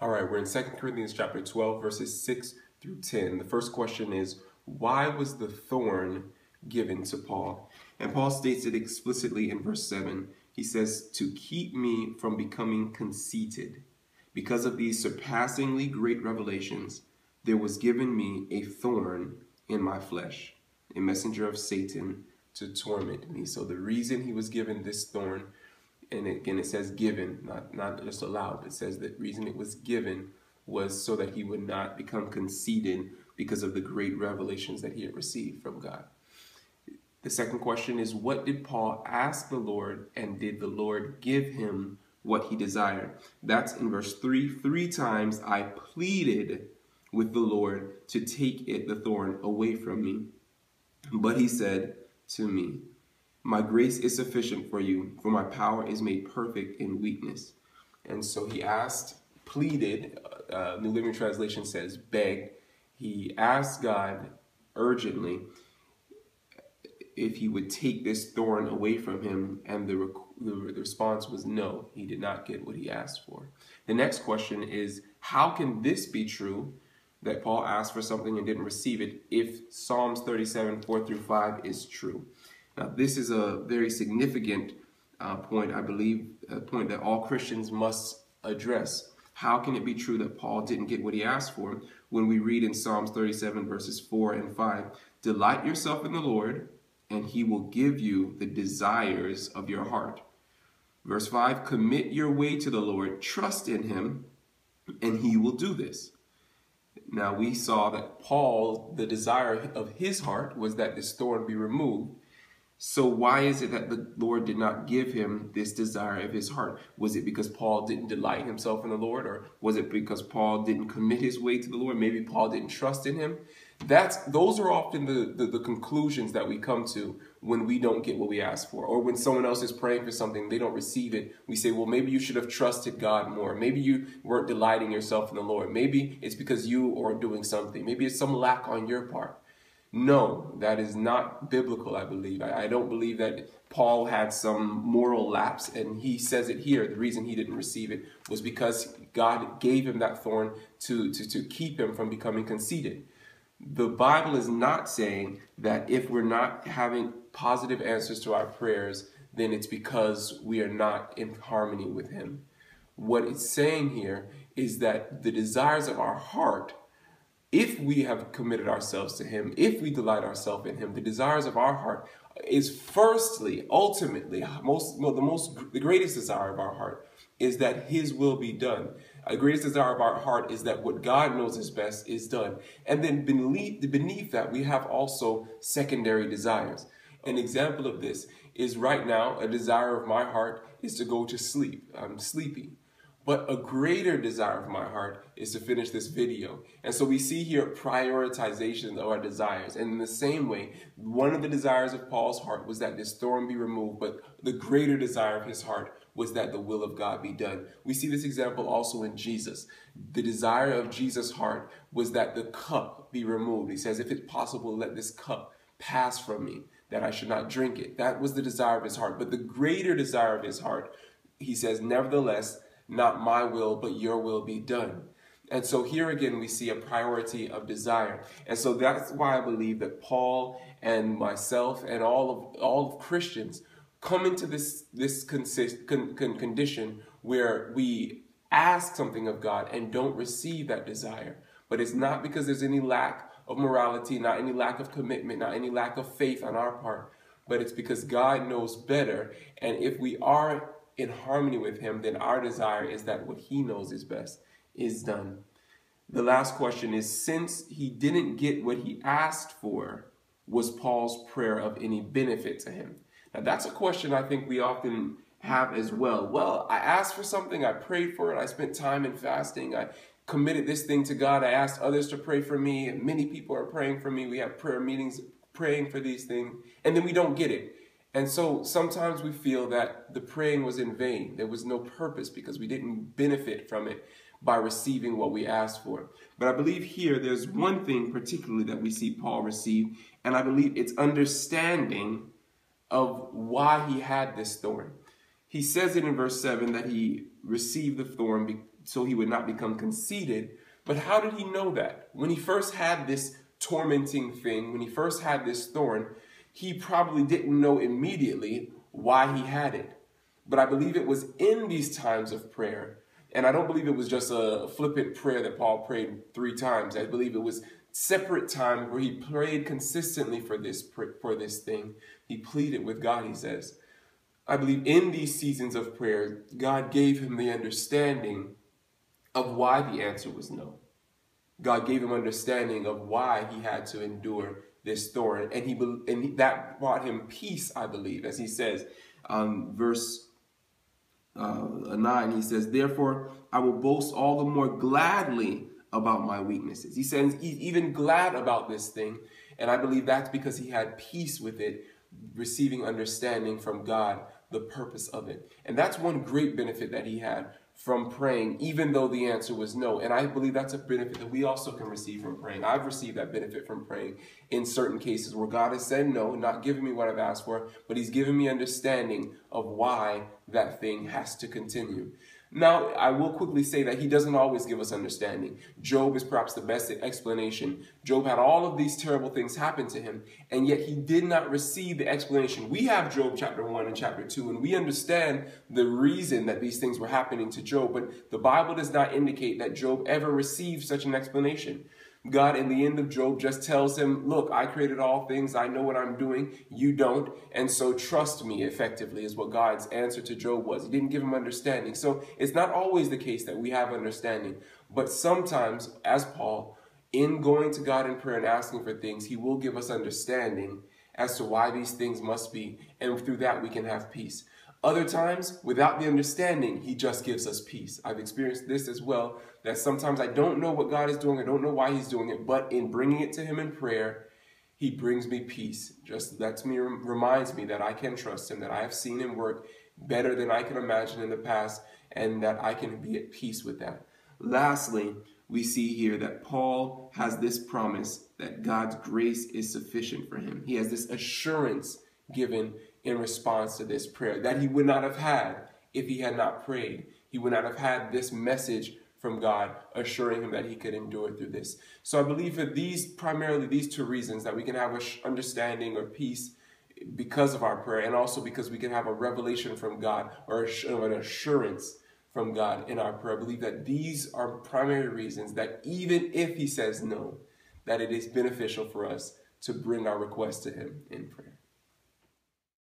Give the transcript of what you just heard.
All right, we're in 2 Corinthians chapter 12, verses 6 through 10. The first question is, why was the thorn given to Paul? And Paul states it explicitly in verse 7. He says, to keep me from becoming conceited. Because of these surpassingly great revelations, there was given me a thorn in my flesh, a messenger of Satan to torment me. So the reason he was given this thorn, and again it says given, not just allowed, it says the reason it was given was so that he would not become conceited because of the great revelations that he had received from God. The second question is, what did Paul ask the Lord, and did the Lord give him what he desired? That's in verse 3. 3 times I pleaded with the Lord to take the thorn away from me. But he said to me, my grace is sufficient for you, for my power is made perfect in weakness. And so he asked, pleaded, New Living Translation says begged. He asked God urgently if he would take this thorn away from him, and the response was no. He did not get what he asked for. The next question is, how can this be true, that Paul asked for something and didn't receive it, if Psalms 37, 4 through 5 is true? Now, this is a very significant point, I believe, a point that all Christians must address. How can it be true that Paul didn't get what he asked for when we read in Psalms 37, verses 4 and 5, delight yourself in the Lord, and he will give you the desires of your heart. Verse 5, commit your way to the Lord, trust in him, and he will do this. Now, we saw that Paul, the desire of his heart was that this thorn be removed. So why is it that the Lord did not give him this desire of his heart? Was it because Paul didn't delight himself in the Lord? Or was it because Paul didn't commit his way to the Lord? Maybe Paul didn't trust in him. Those are often the conclusions that we come to when we don't get what we ask for. Or when someone else is praying for something, they don't receive it. We say, well, maybe you should have trusted God more. Maybe you weren't delighting yourself in the Lord. Maybe it's because you are doing something. Maybe it's some lack on your part. No, that is not biblical, I believe. I don't believe that Paul had some moral lapse, and he says it here. The reason he didn't receive it was because God gave him that thorn to keep him from becoming conceited. The Bible is not saying that if we're not having positive answers to our prayers, then it's because we are not in harmony with him. What it's saying here is that the desires of our heart, if we have committed ourselves to him, if we delight ourselves in him, the desires of our heart is firstly, ultimately, the greatest desire of our heart is that his will be done. The greatest desire of our heart is that what God knows is best is done. And then beneath that, we have also secondary desires. An example of this is right now, a desire of my heart is to go to sleep. I'm sleepy. But a greater desire of my heart is to finish this video. And so we see here prioritization of our desires. And in the same way, one of the desires of Paul's heart was that this thorn be removed, but the greater desire of his heart was that the will of God be done. We see this example also in Jesus. The desire of Jesus' heart was that the cup be removed. He says, if it's possible, let this cup pass from me, that I should not drink it. That was the desire of his heart. But the greater desire of his heart, he says, nevertheless, not my will, but your will be done. And so here again, we see a priority of desire. And so that's why I believe that Paul and myself and all of Christians come into this condition where we ask something of God and don't receive that desire. But it's not because there's any lack of morality, not any lack of commitment, not any lack of faith on our part, but it's because God knows better. And if we are in harmony with him, then our desire is that what he knows is best is done. The last question is, since he didn't get what he asked for, was Paul's prayer of any benefit to him? Now that's a question I think we often have as well. Well, I asked for something, I prayed for it, I spent time in fasting, I committed this thing to God, I asked others to pray for me, and many people are praying for me, we have prayer meetings praying for these things, and then we don't get it. And so sometimes we feel that the praying was in vain. There was no purpose because we didn't benefit from it by receiving what we asked for. But I believe here there's one thing particularly that we see Paul receive, and I believe it's understanding of why he had this thorn. He says it in verse 7 that he receive the thorn so he would not become conceited. But how did he know that? When he first had this tormenting thing, when he first had this thorn, he probably didn't know immediately why he had it. But I believe it was in these times of prayer, and I don't believe it was just a flippant prayer that Paul prayed 3 times. I believe it was separate times where he prayed consistently for this thing. He pleaded with God, he says. I believe in these seasons of prayer, God gave him the understanding of why the answer was no. God gave him understanding of why he had to endure this thorn, and that brought him peace, I believe, as he says, verse 9, he says, therefore, I will boast all the more gladly about my weaknesses. He says he's even glad about this thing, and I believe that's because he had peace with it, receiving understanding from God, the purpose of it. And that's one great benefit that he had from praying, even though the answer was no. And I believe that's a benefit that we also can receive from praying. I've received that benefit from praying in certain cases where God has said no, not giving me what I've asked for, but he's given me understanding of why that thing has to continue. Now, I will quickly say that he doesn't always give us understanding. Job is perhaps the best explanation. Job had all of these terrible things happen to him, and yet he did not receive the explanation. We have Job chapter 1 and chapter 2, and we understand the reason that these things were happening to Job, but the Bible does not indicate that Job ever received such an explanation. God, in the end of Job, just tells him, look, I created all things. I know what I'm doing. You don't. And so trust me, effectively, is what God's answer to Job was. He didn't give him understanding. So it's not always the case that we have understanding. But sometimes, as Paul, in going to God in prayer and asking for things, he will give us understanding as to why these things must be. And through that, we can have peace. Other times, without the understanding, he just gives us peace. I've experienced this as well, that sometimes I don't know what God is doing. I don't know why he's doing it. But in bringing it to him in prayer, he brings me peace. Just reminds me that I can trust him, that I have seen him work better than I can imagine in the past, and that I can be at peace with that. Lastly, we see here that Paul has this promise that God's grace is sufficient for him. He has this assurance given in response to this prayer that he would not have had if he had not prayed. He would not have had this message from God assuring him that he could endure through this. So I believe for primarily these 2 reasons, that we can have understanding or peace because of our prayer, and also because we can have a revelation from God or an assurance from God in our prayer. I believe that these are primary reasons that even if he says no, that it is beneficial for us to bring our request to him in prayer.